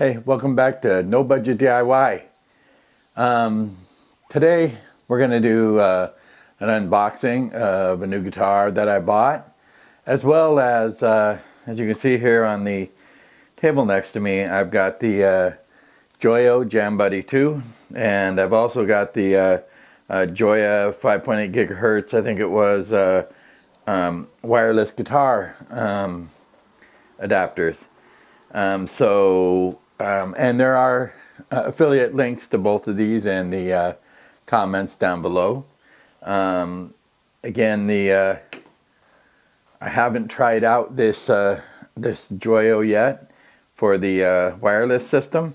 Hey, welcome back to No Budget DIY. Today we're going to do an unboxing of a new guitar that I bought, as well as you can see here on the table next to me, I've got the Joyo Jam Buddy 2, and I've also got the Joya 5.8 gigahertz, I think it was, wireless guitar adapters. And there are affiliate links to both of these in the comments down below. Again, I haven't tried out this Joyo yet for the wireless system,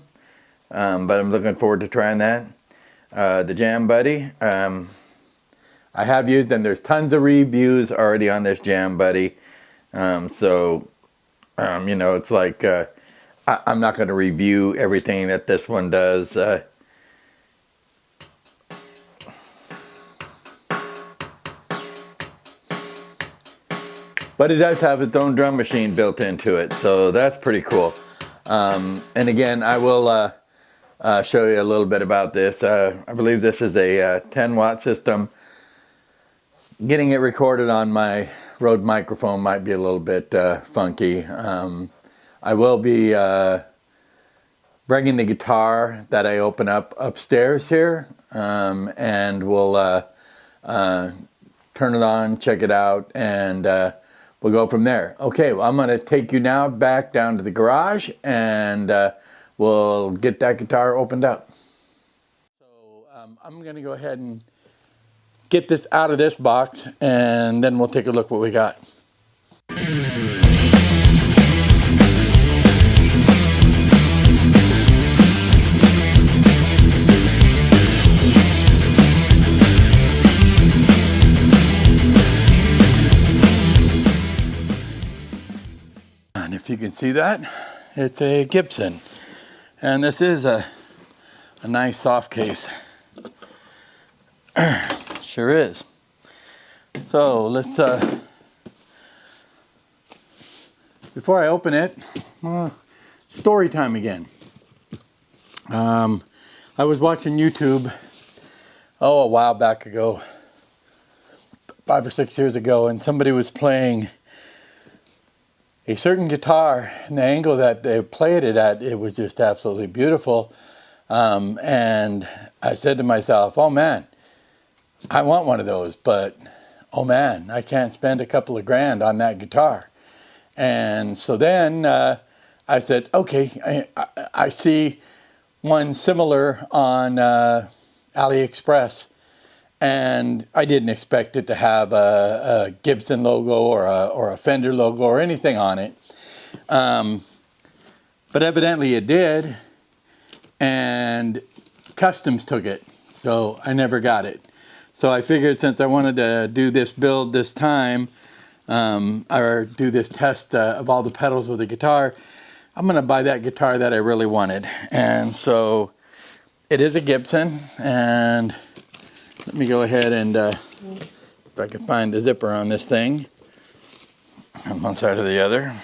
but I'm looking forward to trying that. The Jam Buddy, I have used, and there's tons of reviews already on this Jam Buddy. You know, it's like I'm not going to review everything that this one does. But it does have its own drum machine built into it, so that's pretty cool. And again, I will show you a little bit about this. I believe this is a 10-watt system. Getting it recorded on my Rode microphone might be a little bit funky. I will be bringing the guitar that I open up upstairs here, and we'll turn it on, check it out, and we'll go from there. Okay, well, I'm going to take you now back down to the garage, and we'll get that guitar opened up. So I'm going to go ahead and get this out of this box, and then we'll take a look what we got. And if you can see that, it's a Gibson, and this is a nice soft case. Sure is. So let's before I open it, story time again. I was watching YouTube a while back ago, 5 or 6 years ago, and somebody was playing a certain guitar, and the angle that they played it at, it was just absolutely beautiful. And I said to myself, oh man, I want one of those, but oh man, I can't spend a couple of grand on that guitar. And so then I said, okay, I see one similar on AliExpress, and I didn't expect it to have a Gibson logo or a Fender logo or anything on it. But evidently it did, and Customs took it, so I never got it. So I figured, since I wanted to do this build this time, or do this test of all the pedals with the guitar, I'm going to buy that guitar that I really wanted. And so it is a Gibson, and let me go ahead and, if I can find the zipper on this thing, on one side or the other.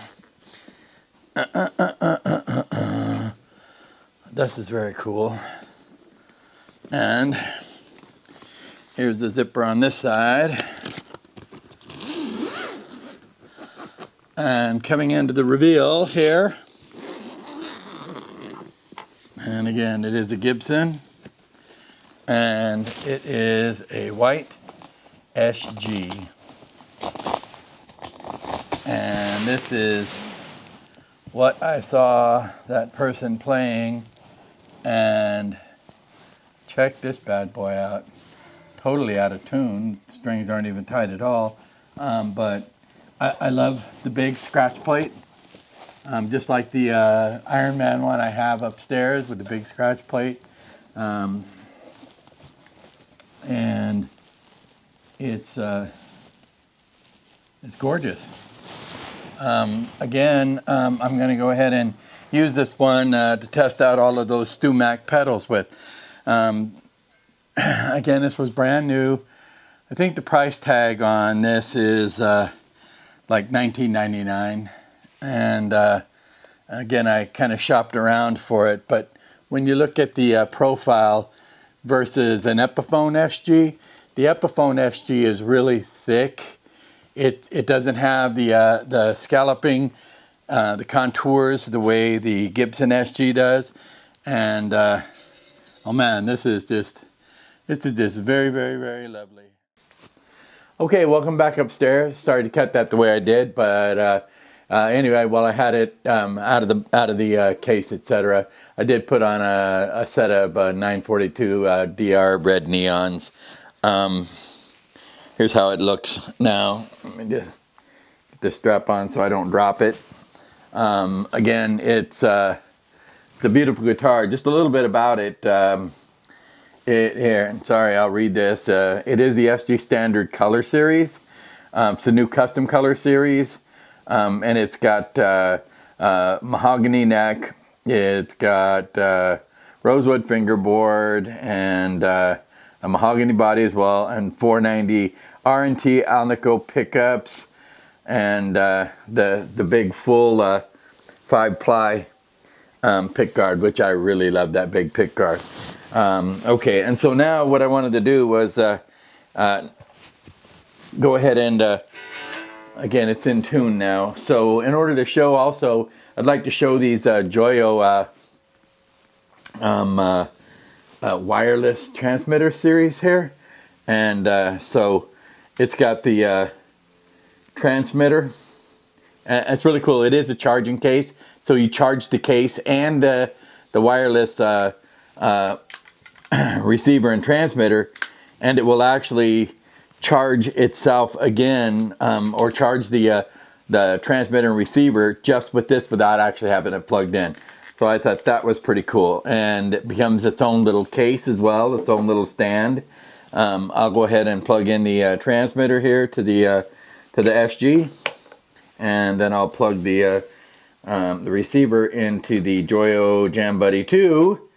This is very cool. And here's the zipper on this side. And coming into the reveal here, and again, it is a Gibson, and it is a white SG. And this is what I saw that person playing, and check this bad boy out. Totally out of tune. Strings aren't even tight at all. But I love the big scratch plate. Just like the Iron Man one I have upstairs with the big scratch plate. And it's gorgeous. Again, I'm going to go ahead and use this one to test out all of those StewMac pedals with. Again, this was brand new. I think the price tag on this is like $19.99, and Again, I kind of shopped around for it, but when you look at the profile versus an Epiphone SG, the Epiphone SG is really thick. It doesn't have the scalloping, the contours the way the Gibson SG does, and oh man, this is just very, very, very lovely. Okay, welcome back upstairs. Sorry to cut that the way I did, but anyway, while I had it out of the case, etc., I did put on a set of 942 DR red neons. Here's how it looks now. Let me just get the strap on so I don't drop it. Again, it's a beautiful guitar. Just a little bit about it. Here, sorry, I'll read this. It is the SG Standard Color Series. It's a new custom color series. And it's got mahogany neck, it's got rosewood fingerboard, and a mahogany body as well, and 490 R&T Alnico pickups, and the big full 5-ply pick guard, which I really love, that big pick guard. Okay, and so now what I wanted to do was go ahead and again, it's in tune now. So in order to show also, I'd like to show these Joyo wireless transmitter series here. And so it's got the transmitter. It's really cool. It is a charging case. So you charge the case and the wireless receiver and transmitter, and it will actually charge itself again, or charge the transmitter and receiver just with this without actually having it plugged in. So I thought that was pretty cool, and it becomes its own little case as well, its own little stand. I'll go ahead and plug in the transmitter here to the SG, and then I'll plug the receiver into the Joyo Jam Buddy 2.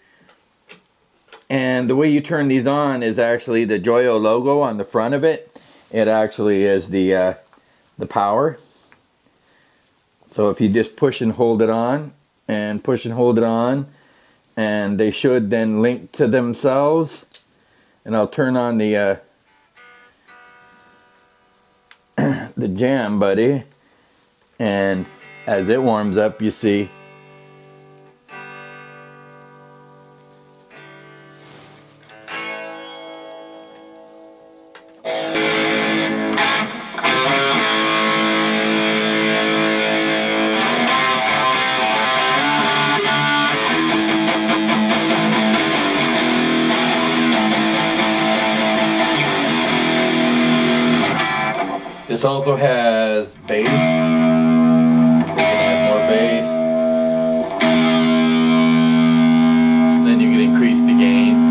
And the way you turn these on is actually the Joyo logo on the front of it. It actually is the power. So if you just push and hold it on, and push and hold it on, and they should then link to themselves. And I'll turn on the the Jam Buddy, and as it warms up, you see this also has bass. You can add more bass. Then you can increase the gain.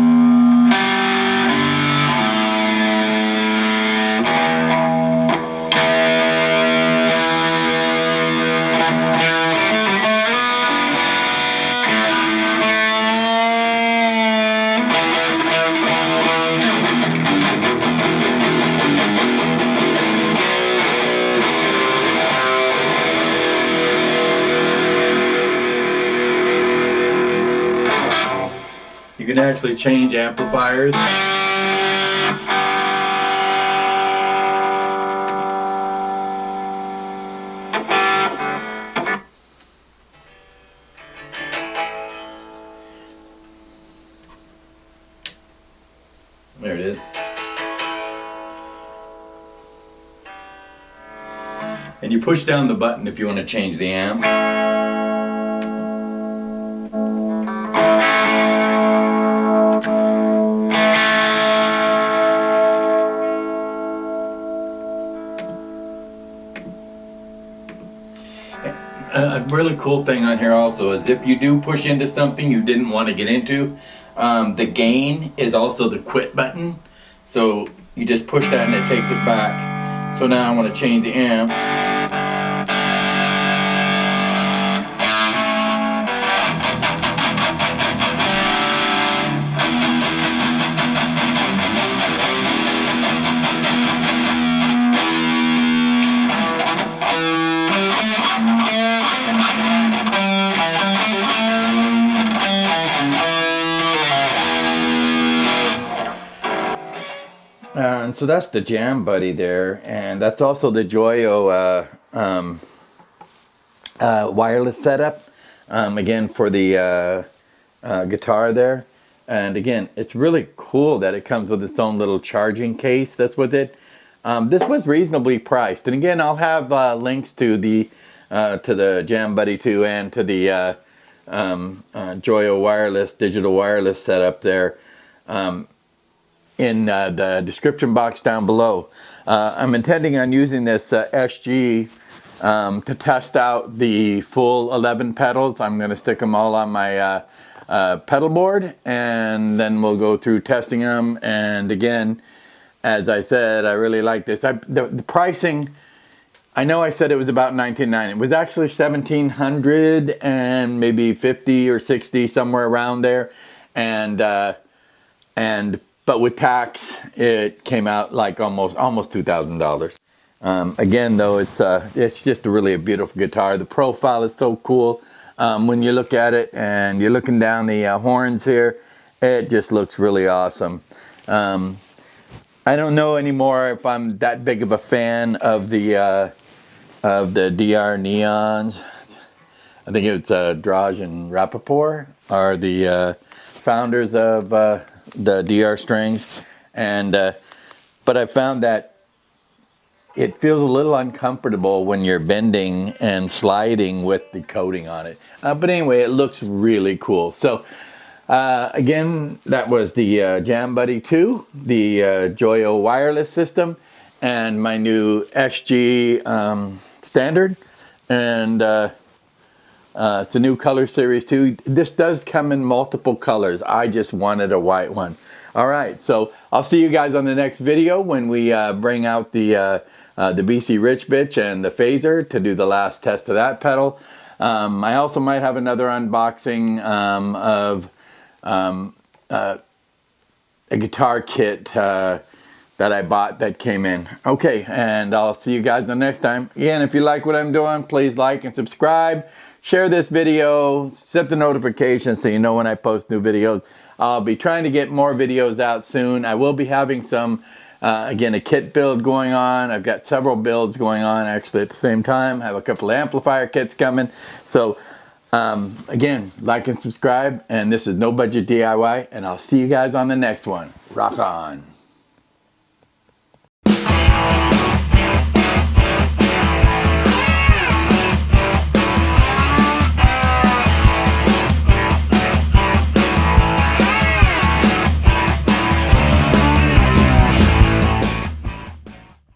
You can actually change amplifiers. There it is. And you push down the button if you want to change the amp. A really cool thing on here also is if you do push into something you didn't want to get into, the gain is also the quit button. So you just push that and it takes it back. So now I want to change the amp. so that's the Jam Buddy there, and that's also the Joyo wireless setup. Again, for the guitar there. And again, it's really cool that it comes with its own little charging case that's with it. This was reasonably priced. And again, I'll have links to the Jam Buddy 2 and to the Joyo wireless, digital wireless setup there in the description box down below. I'm intending on using this SG to test out the full 11 pedals. I'm going to stick them all on my pedal board, and then we'll go through testing them. And again, as I said, I really like this. The pricing, I know I said it was about $19.90. It was actually $1,700 and maybe $50 or $60, somewhere around there. But with tax, it came out like almost $2,000. Again, though, it's just really a beautiful guitar. The profile is so cool. When you look at it and you're looking down the horns here, it just looks really awesome. I don't know anymore if I'm that big of a fan of the DR Neons. I think it's Draj and Rappaport are the founders of the DR strings, and but I found that it feels a little uncomfortable when you're bending and sliding with the coating on it. But anyway, it looks really cool. So again, that was the Jam Buddy 2, the Joyo wireless system, and my new SG standard. And it's a new color series too. This does come in multiple colors. I just wanted a white one. All right, so I'll see you guys on the next video when we bring out the BC Rich Bitch and the phaser to do the last test of that pedal. I also might have another unboxing of a guitar kit that I bought that came in. Okay, and I'll see you guys the next time. Again, if you like what I'm doing, please like and subscribe. Share this video, set the notifications so you know when I post new videos. I'll be trying to get more videos out soon. I will be having some, again, a kit build going on. I've got several builds going on actually at the same time. I have a couple of amplifier kits coming. So again, like and subscribe. And this is No Budget DIY, and I'll see you guys on the next one. Rock on.